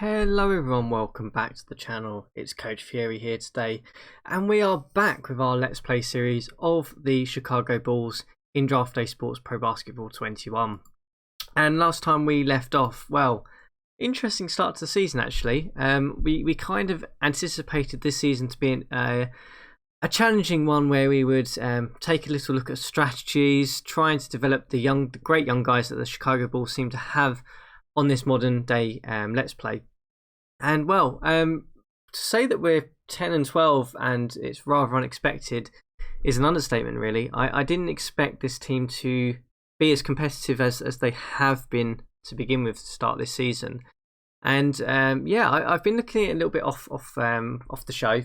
Hello everyone, welcome back to the channel. It's CoachFury here today, and we are back with our Let's Play series of the Chicago Bulls in Draft Day Sports Pro Basketball 21. And last time we left off, well, interesting start to the season actually. We kind of anticipated this season to be a challenging one where we would take a little look at strategies, trying to develop the great young guys that the Chicago Bulls seem to have on this modern day Let's Play. And well, to say that we're 10 and 12 and it's rather unexpected is an understatement really. I didn't expect this team to be as competitive as they have been to begin with to start this season. And yeah, I've been looking at it a little bit off the show,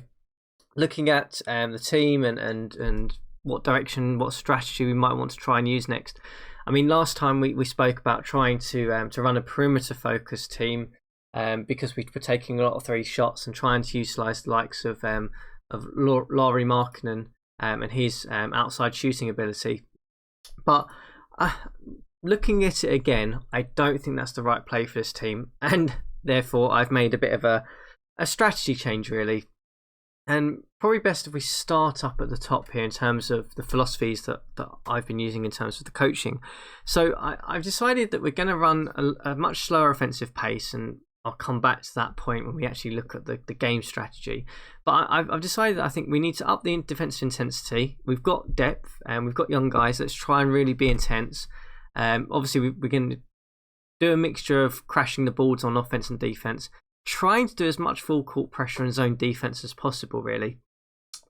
looking at the team and what direction, what strategy we might want to try and use next. I mean, last time we spoke about trying to run a perimeter focused team because we were taking a lot of three shots and trying to utilise the likes of Lauri Markkanen and his outside shooting ability. But looking at it again, I don't think that's the right play for this team, and therefore I've made a bit of a strategy change really. And probably best if we start up at the top here in terms of the philosophies that I've been using in terms of the coaching. So I've decided that we're going to run a much slower offensive pace, and I'll come back to that point when we actually look at the game strategy. But I've decided that I think we need to up the defensive intensity. We've got depth and we've got young guys. Let's try and really be intense. Obviously, we're going to do a mixture of crashing the boards on offense and defense, trying to do as much full court pressure and zone defense as possible really.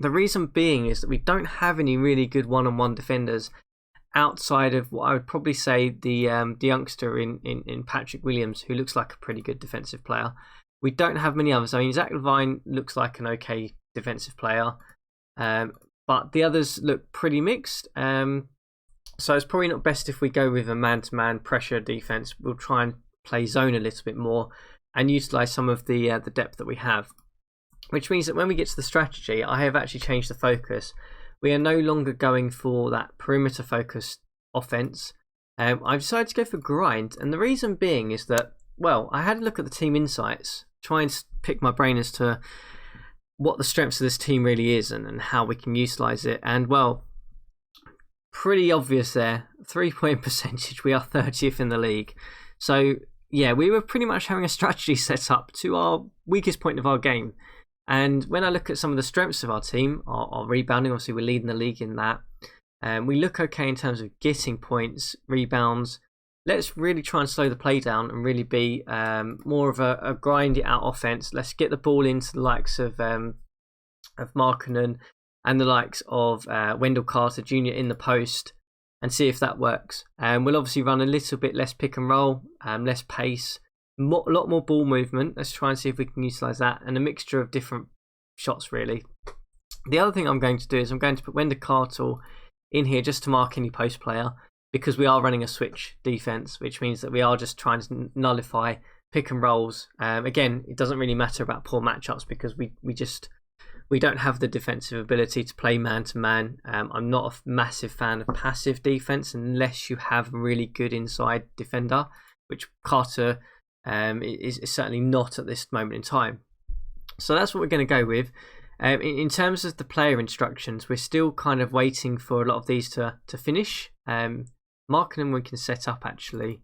The reason being is that we don't have any really good one-on-one defenders outside of what I would probably say the youngster in Patrick Williams, who looks like a pretty good defensive player. We don't have many others. I mean, Zach Levine looks like an okay defensive player, but the others look pretty mixed. So it's probably not best if we go with a man-to-man pressure defense. We'll try and play zone a little bit more and utilise some of the depth that we have. Which means that when we get to the strategy, I have actually changed the focus. We are no longer going for that perimeter focused offense. I've decided to go for grind, and the reason being is that, well, I had a look at the team insights, try and pick my brain as to what the strengths of this team really is and how we can utilise it. And well, pretty obvious there. 3-point percentage, we are 30th in the league. So yeah, we were pretty much having a strategy set up to our weakest point of our game. And when I look at some of the strengths of our team, our rebounding, obviously we're leading the league in that. We look okay in terms of getting points, rebounds. Let's really try and slow the play down and really be more of a grind it out offense. Let's get the ball into the likes of Markkanen and the likes of Wendell Carter Jr. in the post and see if that works. We'll obviously run a little bit less pick and roll, less pace, a lot more ball movement. Let's try and see if we can utilise that, and a mixture of different shots really. The other thing I'm going to do is I'm going to put Wendell Carter in here just to mark any post player, because we are running a switch defense, which means that we are just trying to nullify pick and rolls. Again, it doesn't really matter about poor matchups because we don't have the defensive ability to play man to man. I'm not a massive fan of passive defense unless you have a really good inside defender, which Carter is certainly not at this moment in time. So that's what we're going to go with. In terms of the player instructions, we're still kind of waiting for a lot of these to finish. Markkanen we can set up actually.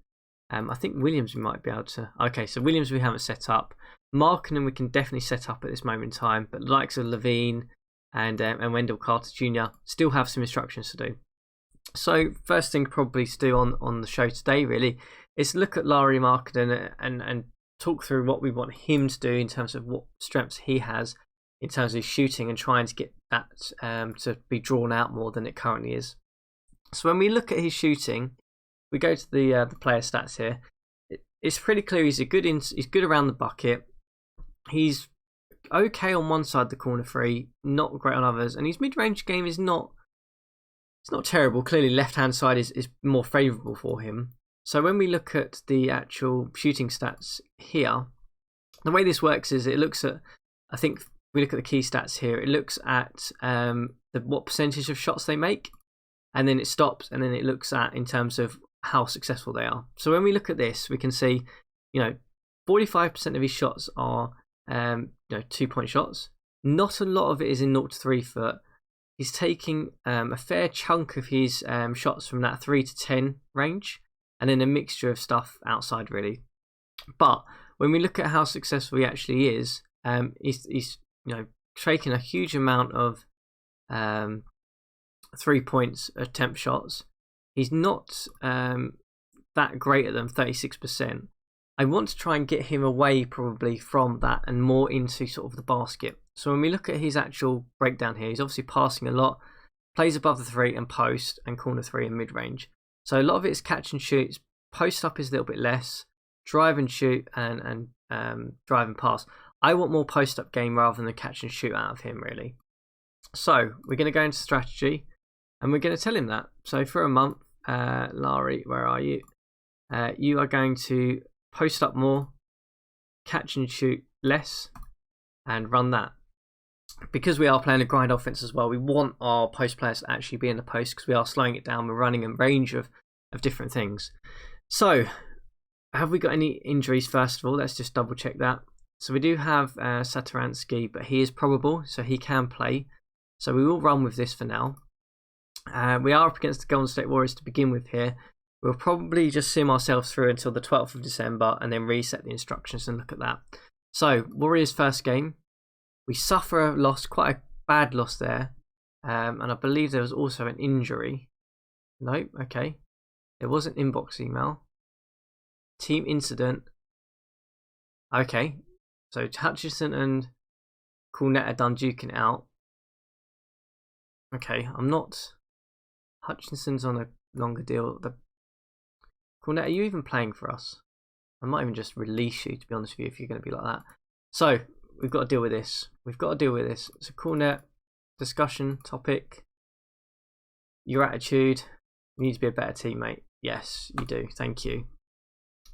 I think Williams we might be able to. Okay, so Williams we haven't set up. Markkanen we can definitely set up at this moment in time, but the likes of Levine and Wendell Carter Jr. still have some instructions to do. So first thing probably to do on the show today really is look at Lauri Markkanen and talk through what we want him to do in terms of what strengths he has in terms of shooting, and trying to get that to be drawn out more than it currently is. So when we look at his shooting, we go to the player stats here. It's pretty clear he's good around the bucket. He's okay on one side of the corner three, not great on others, and his mid-range game is not terrible. Clearly left-hand side is more favourable for him. So when we look at the actual shooting stats here, the way this works is it looks at, I think we look at the key stats here, it looks at what percentage of shots they make, and then it stops, and then it looks at in terms of how successful they are. So when we look at this, we can see, 45% of his shots are 2-point shots. Not a lot of it is in 0 to 3 foot. He's taking a fair chunk of his shots from that 3 to 10 range, and then a mixture of stuff outside, really. But when we look at how successful he actually is, he's taking a huge amount of 3-point attempt shots. He's not that great at them, 36%. I want to try and get him away probably from that and more into sort of the basket. So when we look at his actual breakdown here, he's obviously passing a lot, plays above the 3 and post, and corner 3 and mid-range. So a lot of it is catch and shoots. Post up is a little bit less. Drive and shoot and drive and pass. I want more post up game rather than the catch and shoot out of him, really. So we're going to go into strategy and we're going to tell him that. So for a month, Larry, where are you? You are going to post up more, catch and shoot less, and run that. Because we are playing a grind offense as well, we want our post players to actually be in the post because we are slowing it down. We're running a range of different things. So have we got any injuries first of all? Let's just double check that. So we do have Saturansky, but he is probable, so he can play. So we will run with this for now. We are up against the Golden State Warriors to begin with here. We'll probably just sim ourselves through until the 12th of December and then reset the instructions and look at that. So Warriors first game. We suffer a loss, quite a bad loss there. And I believe there was also an injury. Nope, okay. There was an inbox email. Team incident. Okay. So Hutchinson and Cornett are done duking out. Okay, I'm not... Hutchinson's on a longer deal. Cornett, are you even playing for us? I might even just release you, to be honest with you, if you're going to be like that. So, we've got to deal with this. So Cornett, discussion, topic. Your attitude. You need to be a better teammate. Yes, you do. Thank you.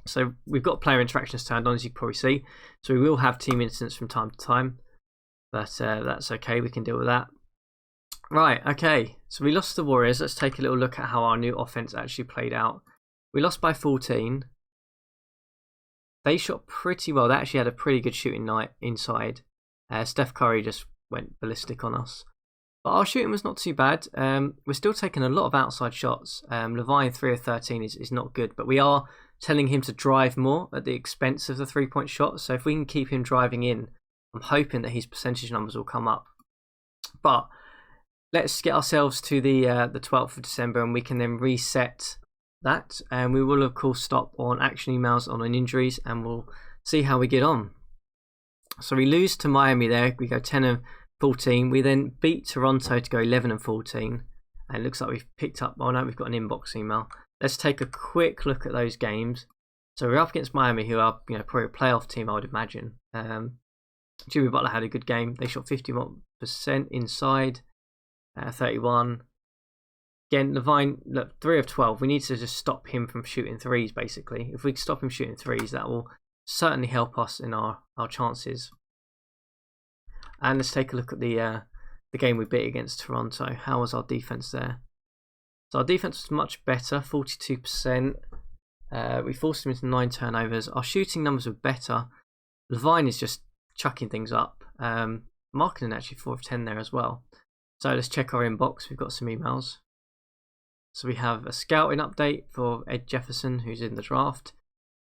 So, we've got player interactions turned on, as you can probably see. So, we will have team incidents from time to time. But that's okay. We can deal with that. Right, okay. So, we lost the Warriors. Let's take a little look at how our new offense actually played out. We lost by 14. They shot pretty well. They actually had a pretty good shooting night inside. Steph Curry just went ballistic on us. But our shooting was not too bad. We're still taking a lot of outside shots. Levine 3 of 13 is not good. But we are telling him to drive more at the expense of the 3-point shot. So if we can keep him driving in, I'm hoping that his percentage numbers will come up. But let's get ourselves to the 12th of December and we can then reset that, and we will of course stop on action emails on injuries and we'll see how we get on. So we lose to Miami there, we go 10 of 14. We then beat Toronto to go 11 and 14, and it looks like we've picked up, oh no, we've got an inbox email. Let's take a quick look at those games. So we're up against Miami, who are probably a playoff team, I would imagine. Jimmy Butler had a good game. They shot 51% inside, 31. Again, Levine, look, 3 of 12. We need to just stop him from shooting threes, basically. If we can stop him shooting threes, that will certainly help us in our chances. And let's take a look at the game we beat against Toronto. How was our defense there? So our defense was much better, 42%. We forced him into 9 turnovers. Our shooting numbers were better. Levine is just chucking things up. Marketing actually 4 of 10 there as well. So let's check our inbox. We've got some emails. So we have a scouting update for Ed Jefferson, who's in the draft.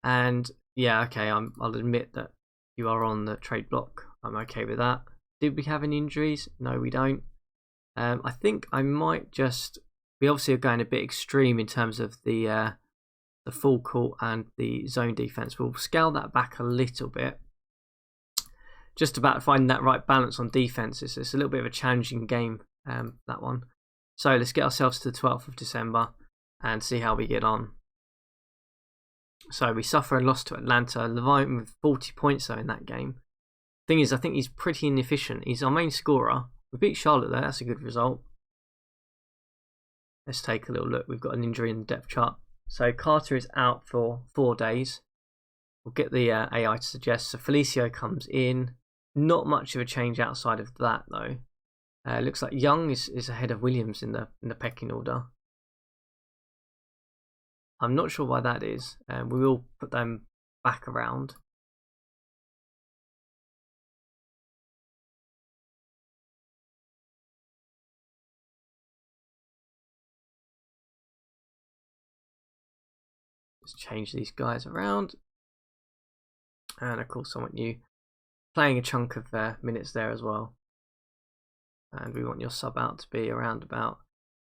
And yeah, okay, I'll admit that you are on the trade block. I'm okay with that. Did we have any injuries? No, we don't. I think I might just... We obviously are going a bit extreme in terms of the full court and the zone defense. We'll scale that back a little bit. Just about finding that right balance on defense. It's a little bit of a challenging game, that one. So let's get ourselves to the 12th of December and see how we get on. So we suffer a loss to Atlanta. Levine with 40 points though in that game. Thing is, I think he's pretty inefficient. He's our main scorer. We beat Charlotte there. That's a good result. Let's take a little look. We've got an injury in the depth chart. So Carter is out for 4 days. We'll get the AI to suggest. So Felicio comes in. Not much of a change outside of that though. Looks like Young is ahead of Williams in the pecking order. I'm not sure why that is. We will put them back around. Let's change these guys around. And of course I want you playing a chunk of minutes there as well. And we want your sub out to be around about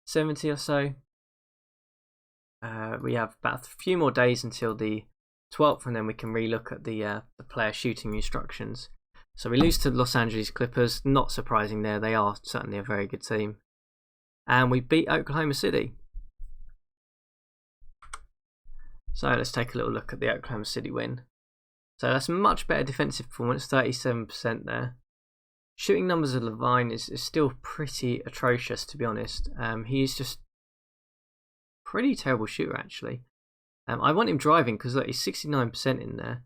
70 or so. We have about a few more days until the 12th, and then we can relook at the player shooting instructions. So we lose to the Los Angeles Clippers. Not surprising there. They are certainly a very good team. And we beat Oklahoma City. So let's take a little look at the Oklahoma City win. So that's a much better defensive performance, 37% there. Shooting numbers of Levine is still pretty atrocious, to be honest. He's just pretty terrible shooter, actually. I want him driving because look, he's 69% in there.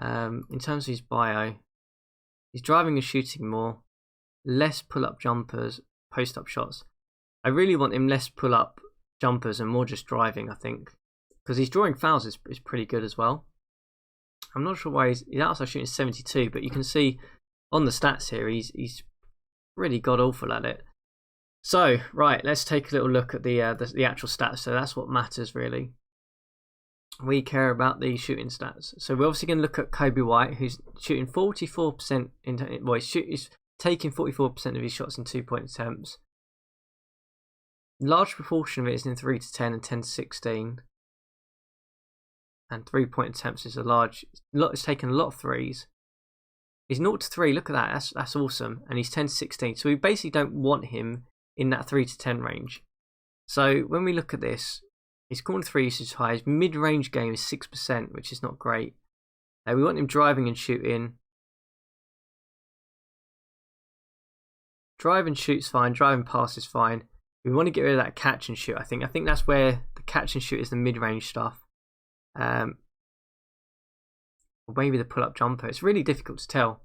In terms of his bio, he's driving and shooting more, less pull-up jumpers, post-up shots. I really want him less pull-up jumpers and more just driving, I think, because his drawing fouls is pretty good as well. I'm not sure why he's outside shooting 72, but you can see on the stats here he's really god awful at it. So right, let's take a little look at the actual stats. So that's what matters really. We care about the shooting stats. So we're obviously going to look at Kobe White, who's shooting 44% he's taking 44% of his shots in 2-point attempts. Large proportion of it is in 3 to 10 and 10 to 16. And 3-point attempts is it's taken a lot of threes. He's 0 to 3, look at that, that's awesome. And he's 10 to 16. So we basically don't want him in that 3 to 10 range. So when we look at this, his corner 3 usage high, his mid-range game is 6%, which is not great. We want him driving and shooting. Drive and shoot's fine, drive and pass is fine. We want to get rid of that catch and shoot, I think. I think that's where the catch and shoot is the mid-range stuff. Or maybe the pull-up jumper. It's really difficult to tell.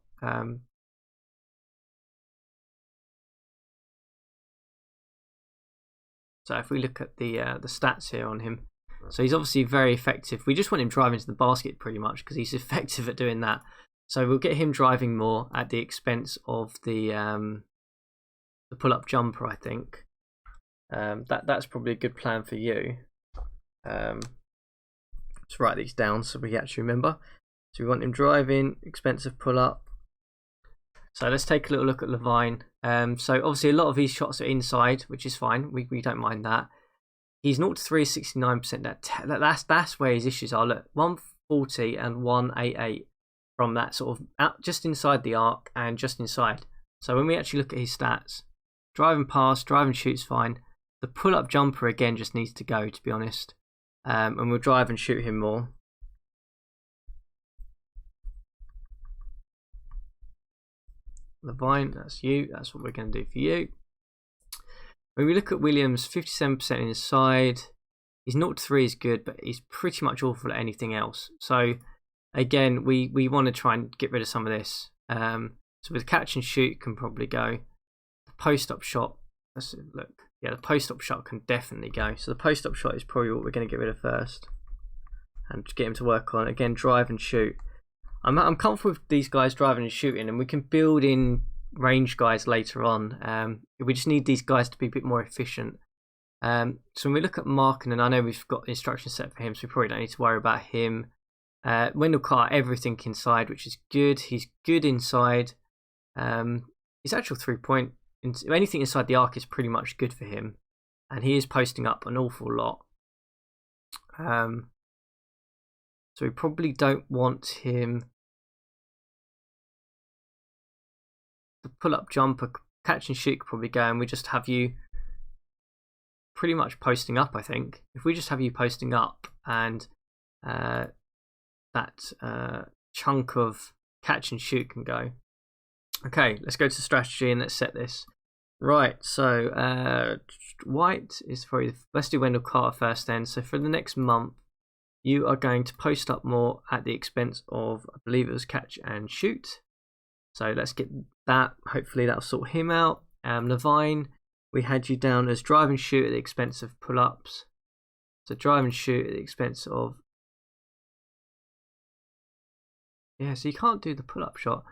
So if we look at the stats here on him, so he's obviously very effective. We just want him driving to the basket pretty much because he's effective at doing that. So we'll get him driving more at the expense of the pull-up jumper, I think. That's probably a good plan for you. Let's write these down so we actually remember. So we want him driving, expensive pull-up. So let's take a little look at Levine. So obviously a lot of these shots are inside, which is fine. We don't mind that. He's 0 to 3 is 69%. That's where his issues are. Look, 140 and 188 from that sort of out just inside the arc and just inside. So when we actually look at his stats, drive and pass, drive and shoot's fine. The pull-up jumper again just needs to go, to be honest. And we'll drive and shoot him more. Levine, that's you. That's what we're going to do for you. When we look at Williams, 57% inside. His 0 to 3 is good, but he's pretty much awful at anything else. So again, we want to try and get rid of some of this. So with catch and shoot can probably go. The post-up shot, let's look. Yeah, the post-up shot can definitely go. So the post-up shot is probably what we're going to get rid of first. And get him to work on. Again, drive and shoot. I'm comfortable with these guys driving and shooting, and we can build in range guys later on. We just need these guys to be a bit more efficient. So when we look at Markin, and I know we've got the instruction set for him, so we probably don't need to worry about him. Wendell Carter, everything inside, which is good. He's good inside. His actual 3-point, anything inside the arc is pretty much good for him, and he is posting up an awful lot. So we probably don't want him. The pull-up jumper, catch and shoot could probably go, and we just have you pretty much posting up, I think. If we just have you posting up and that chunk of catch and shoot can go. Okay, let's go to strategy and let's set this. Right, so White is probably, let's do Wendell Carter first then. So for the next month, you are going to post up more at the expense of, I believe it was catch and shoot. So let's get that. Hopefully that'll sort him out. Levine, we had you down as drive and shoot at the expense of pull-ups. So drive and shoot at the expense of... Yeah, so you can't do the pull-up shot.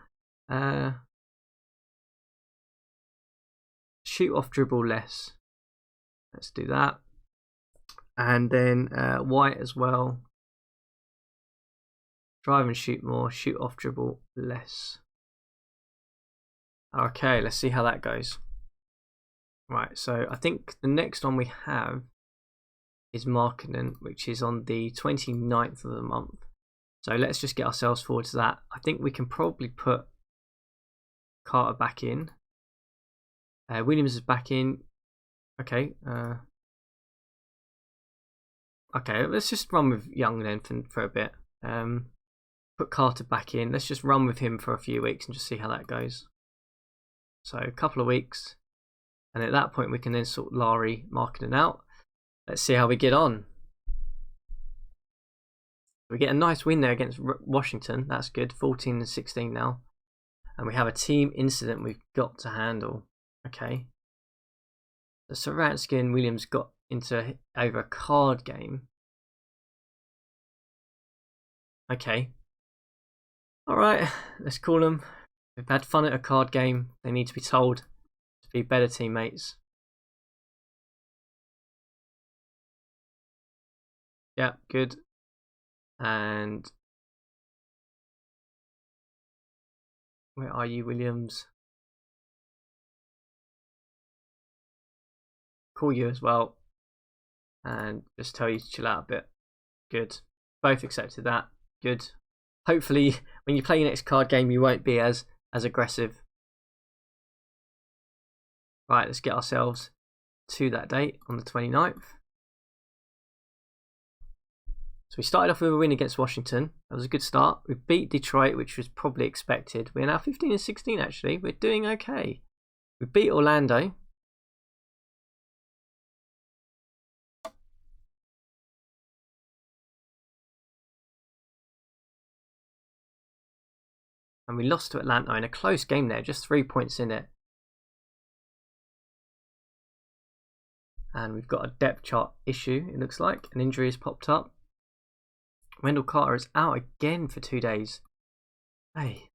Shoot off dribble less. Let's do that. And then White as well. Drive and shoot more, shoot off dribble less. Okay, let's see how that goes. Right, so I think the next one we have is marketing, which is on the 29th of the month. So let's just get ourselves forward to that. I think we can probably put Carter back in. Williams is back in. Okay. Okay, let's just run with Young then for a bit. Put Carter back in. Let's just run with him for a few weeks and just see how that goes. So a couple of weeks. And at that point, we can then sort Larry marketing out. Let's see how we get on. We get a nice win there against Washington. That's good. 14-16 now. And we have a team incident we've got to handle. Okay. So Saransky and Williams got into over a card game. Okay. Alright, let's call them. They've had fun at a card game. They need to be told to be better teammates. Yeah, good. And where are you, Williams? Call you as well. And just tell you to chill out a bit. Good. Both accepted that. Good. Hopefully, when you play your next card game, you won't be as aggressive. Right, let's get ourselves to that date on the 29th. So we started off with a win against Washington. That was a good start. We beat Detroit, which was probably expected. We're now 15-16 actually. We're doing okay. We beat Orlando. And we lost to Atlanta in a close game there, just 3 points in it. And we've got a depth chart issue, it looks like. An injury has popped up. Wendell Carter is out again for 2 days. Hey.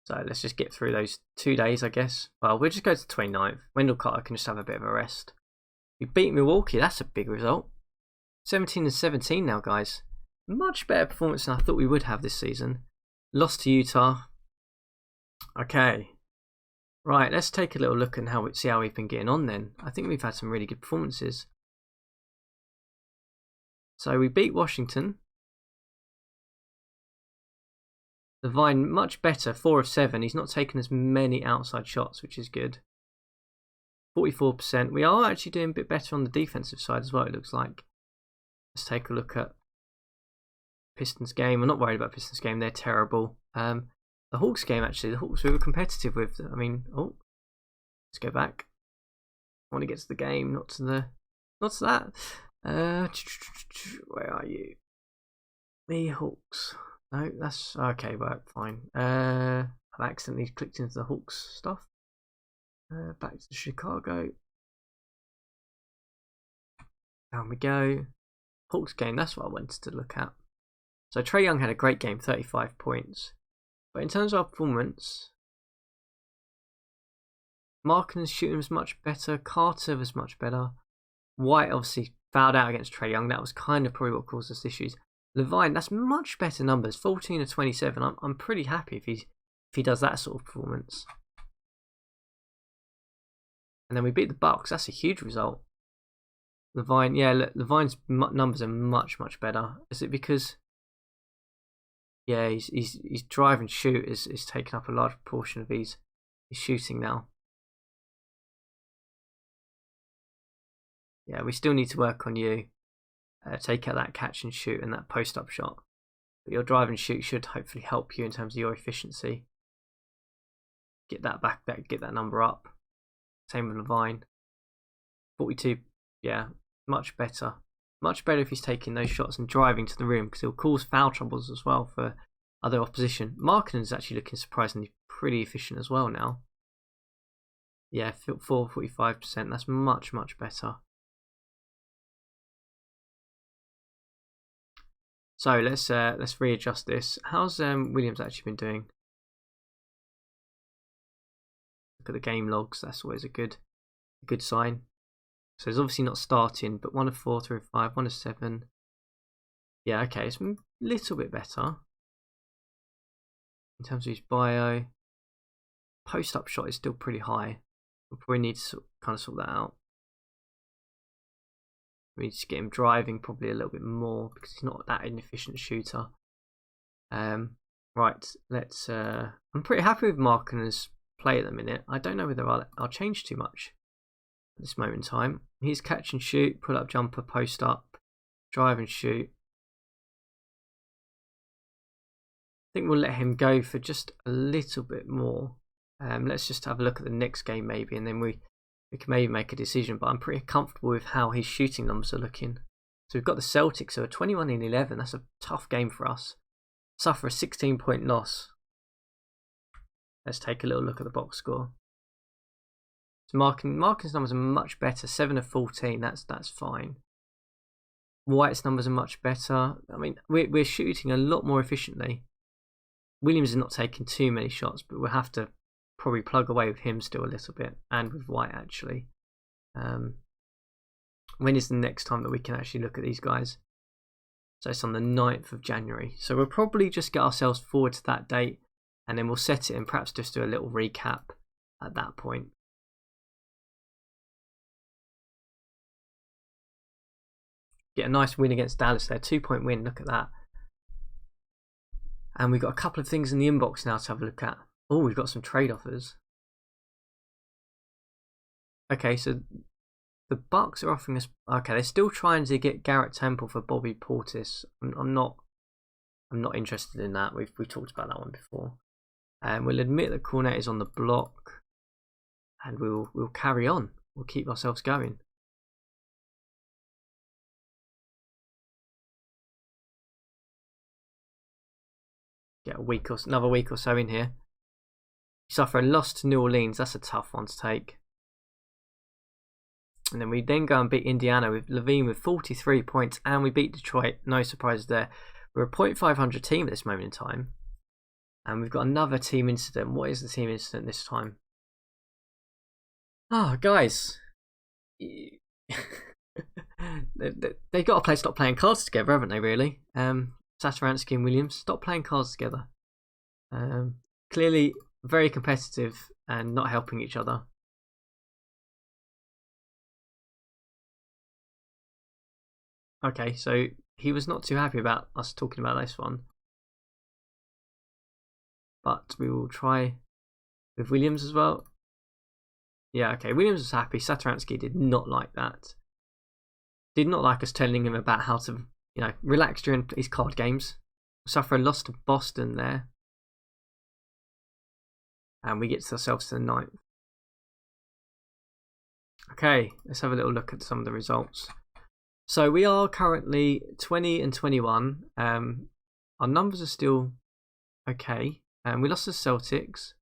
So let's just get through those 2 days, I guess. Well, we'll just go to the 29th. Wendell Carter can just have a bit of a rest. We beat Milwaukee. That's a big result. 17-17 now, guys. Much better performance than I thought we would have this season. Lost to Utah. Okay. Right, let's take a little look and see how we've been getting on then. I think we've had some really good performances. So we beat Washington. Levine much better, 4 of 7. He's not taken as many outside shots, which is good. 44%. We are actually doing a bit better on the defensive side as well, it looks like. Let's take a look at Pistons game. I'm not worried about Pistons game, they're terrible. The Hawks game, actually, the Hawks we were competitive with. I mean, oh, let's go back. I want to get to the game, not to that. Where are you? The Hawks. No, that's okay. Right, fine. I've accidentally clicked into the Hawks stuff. Back to Chicago. Down we go. Hawks game. That's what I wanted to look at. So Trae Young had a great game, 35 points. But in terms of our performance, Markkanen's shooting was much better. Carter was much better. White obviously fouled out against Trae Young. That was kind of probably what caused us issues. Levine, that's much better numbers. 14 of 27. I'm pretty happy if he does that sort of performance. And then we beat the Bucks. That's a huge result. Levine, yeah, look, Levine's numbers are much better. Is it because? Yeah, his drive and shoot is taking up a large proportion of his shooting now. Yeah, we still need to work on you. Take out that catch and shoot and that post up shot. But your drive and shoot should hopefully help you in terms of your efficiency. Get that back, get that number up. Same with Levine. 42, yeah, much better. Much better if he's taking those shots and driving to the rim because he'll cause foul troubles as well for other opposition. Markkanen is actually looking surprisingly pretty efficient as well now. Yeah, 45%. That's much better. So let's readjust this. How's Williams actually been doing? Look at the game logs. That's always a good sign. So he's obviously not starting, but 1 of 4, 3 of 5, 1 of 7. Yeah, okay, it's a little bit better in terms of his bio. Post-up shot is still pretty high. We'll probably need to kind of sort that out. We need to get him driving probably a little bit more because he's not that inefficient shooter. Right, let's. I'm pretty happy with Markkanen's play at the minute. I don't know whether I'll change too much at this moment in time. He's catch and shoot, pull up jumper, post up, drive and shoot. I think we'll let him go for just a little bit more. Let's just have a look at the next game maybe, and then we can maybe make a decision. But I'm pretty comfortable with how his shooting numbers are looking. So we've got the Celtics, who are 21-11. That's a tough game for us. Suffer a 16-point loss. Let's take a little look at the box score. So Markkanen's numbers are much better. 7 of 14. That's fine. White's numbers are much better. I mean, we're shooting a lot more efficiently. Williams is not taking too many shots, but we'll have to probably plug away with him still a little bit, and with White actually. When is the next time that we can actually look at these guys? So it's on the 9th of January. So we'll probably just get ourselves forward to that date, and then we'll set it and perhaps just do a little recap at that point. Get a nice win against Dallas there. 2-point win, look at that. And we've got a couple of things in the inbox now to have a look at. Oh, we've got some trade offers. Okay, so the Bucks are offering us. Okay, they're still trying to get Garrett Temple for Bobby Portis. I'm not interested in that. We've talked about that one before. And we'll admit that Cornet is on the block, and we'll carry on. We'll keep ourselves going. Get another week or so in here. Suffer a loss to New Orleans. That's a tough one to take. And then we go and beat Indiana with Levine with 43 points, and we beat Detroit. No surprises there. We're a .500 team at this moment in time, and we've got another team incident. What is the team incident this time? Oh, guys, they got to stop playing cards together, haven't they? Really? Satoransky and Williams, stop playing cards together. Clearly very competitive and not helping each other. Okay, so he was not too happy about us talking about this one. But we will try with Williams as well. Yeah, okay, Williams was happy. Satoransky did not like that. Did not like us telling him about how to, relax during his card games. Suffer a loss to Boston there. And we get ourselves to the 9th. Okay, let's have a little look at some of the results. So we are currently 20-21. Our numbers are still okay. We lost to Celtics.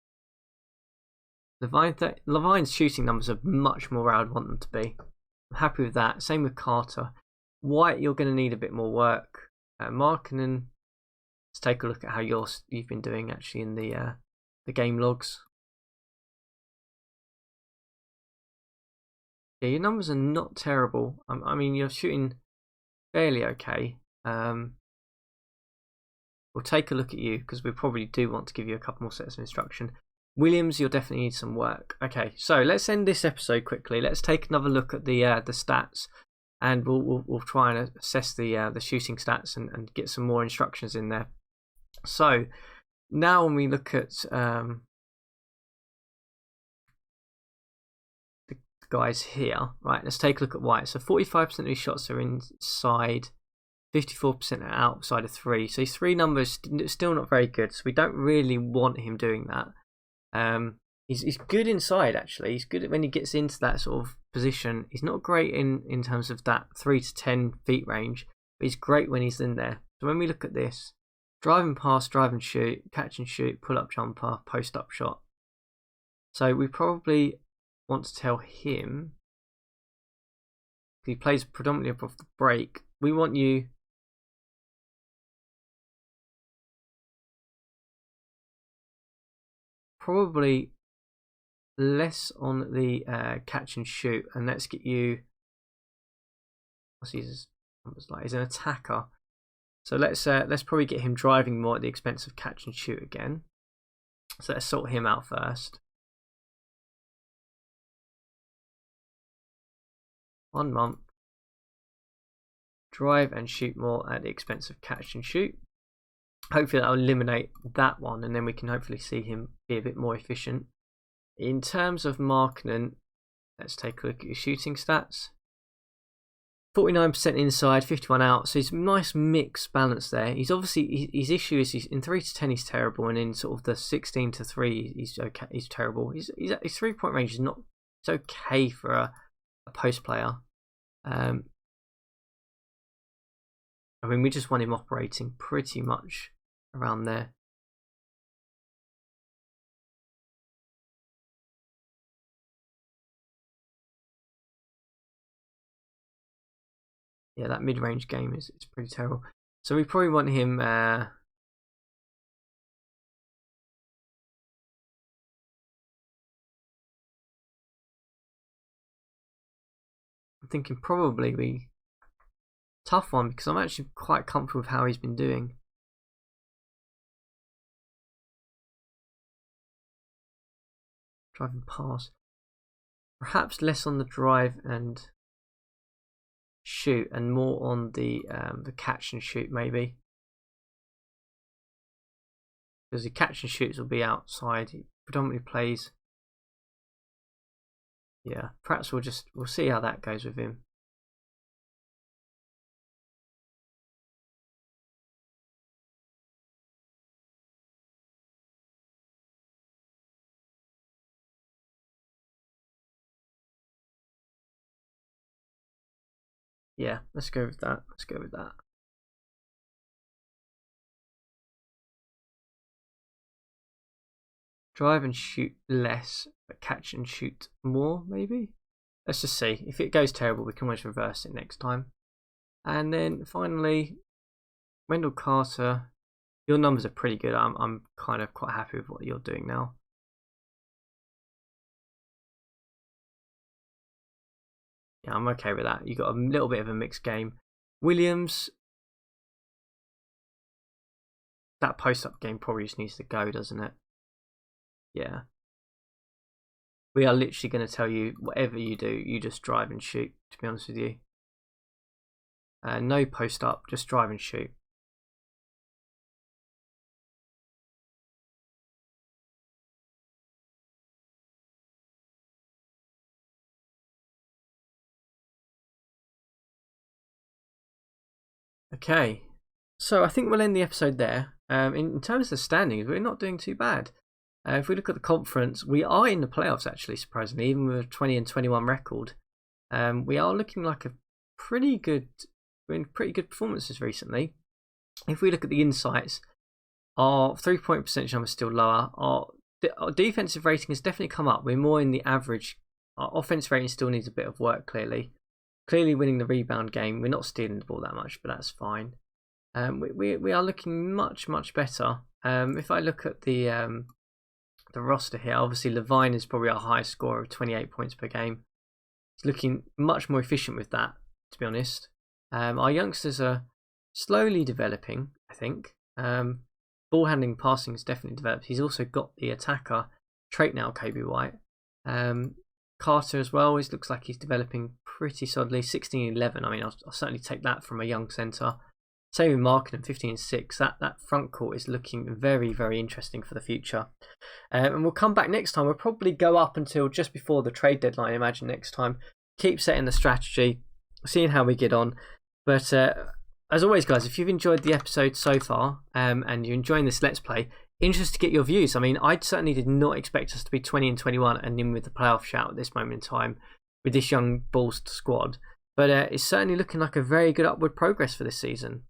Levine's shooting numbers are much more where I'd want them to be. I'm happy with that. Same with Carter. White, you're going to need a bit more work. Markkanen, let's take a look at how you've been doing actually in the game logs. Yeah, your numbers are not terrible. I mean, you're shooting fairly okay. We'll take a look at you because we probably do want to give you a couple more sets of instruction. Williams, you'll definitely need some work. Okay, so let's end this episode quickly. Let's take another look at the stats, and we'll try and assess the shooting stats and get some more instructions in there. So now when we look at the guys here, right? Let's take a look at White. So 45% of his shots are inside, 54% are outside of 3. So his 3 numbers still not very good. So we don't really want him doing that. He's good inside actually. He's good when he gets into that sort of position. He's not great in terms of that 3 to 10 feet range, but he's great when he's in there. So when we look at this, drive and pass, drive and shoot, catch and shoot, pull up jumper, post up shot. So we probably want to tell him, he plays predominantly above the break, we want you probably less on the catch and shoot, and let's get you, what's his numbers like? He's an attacker. So let's probably get him driving more at the expense of catch and shoot again. So let's sort him out first. 1 month. Drive and shoot more at the expense of catch and shoot. Hopefully that'll eliminate that one, and then we can hopefully see him be a bit more efficient. In terms of Markkanen, let's take a look at his shooting stats. 49% inside, 51 out, so he's a nice mixed balance there. He's obviously, his issue is he's in 3 to 10 he's terrible, and in sort of the 16 to 3 he's okay, he's terrible. His 3-point range is not, it's okay for a post player. I mean, we just want him operating pretty much around there. Yeah, that mid-range game is pretty terrible. So we probably want him. I'm thinking probably we tough one, because I'm actually quite comfortable with how he's been doing. Driving pass, perhaps less on the drive and shoot, and more on the catch and shoot maybe, because the catch and shoots will be outside. He predominantly plays. Yeah, perhaps we'll see how that goes with him. Yeah, let's go with that. Let's go with that. Drive and shoot less, but catch and shoot more, maybe? Let's just see. If it goes terrible, we can always reverse it next time. And then finally, Wendell Carter. Your numbers are pretty good. I'm kind of quite happy with what you're doing now. Yeah, I'm okay with that. You got a little bit of a mixed game. Williams, that post-up game probably just needs to go, doesn't it? Yeah. We are literally going to tell you, whatever you do, you just drive and shoot, to be honest with you. No post-up, just drive and shoot. Okay, so I think we'll end the episode there. In terms of the standings, we're not doing too bad. If we look at the conference, we are in the playoffs actually, surprisingly, even with a 20 and 21 record. We are looking like a pretty good performances recently. If we look at the insights, our 3-point percentage number is still lower. Our defensive rating has definitely come up. We're more in the average. Our offensive rating still needs a bit of work, clearly. Clearly winning the rebound game. We're not stealing the ball that much, but that's fine. We are looking much better. If I look at the roster here, obviously Levine is probably our highest scorer of 28 points per game. He's looking much more efficient with that, to be honest. Our youngsters are slowly developing, I think. Ball handling, passing is definitely developed. He's also got the attacker trait now, Kobe White. Carter as well, it looks like he's developing pretty solidly. 16-11, I mean, I'll certainly take that from a young centre. Same with Markkanen, 15-6. That front court is looking very interesting for the future. And we'll come back next time. We'll probably go up until just before the trade deadline, I imagine, next time. Keep setting the strategy, seeing how we get on. But as always, guys, if you've enjoyed the episode so far and you're enjoying this Let's Play, interested to get your views. I mean, I certainly did not expect us to be 20 and 21 and in with the playoff shout at this moment in time with this young Bulls squad. But it's certainly looking like a very good upward progress for this season.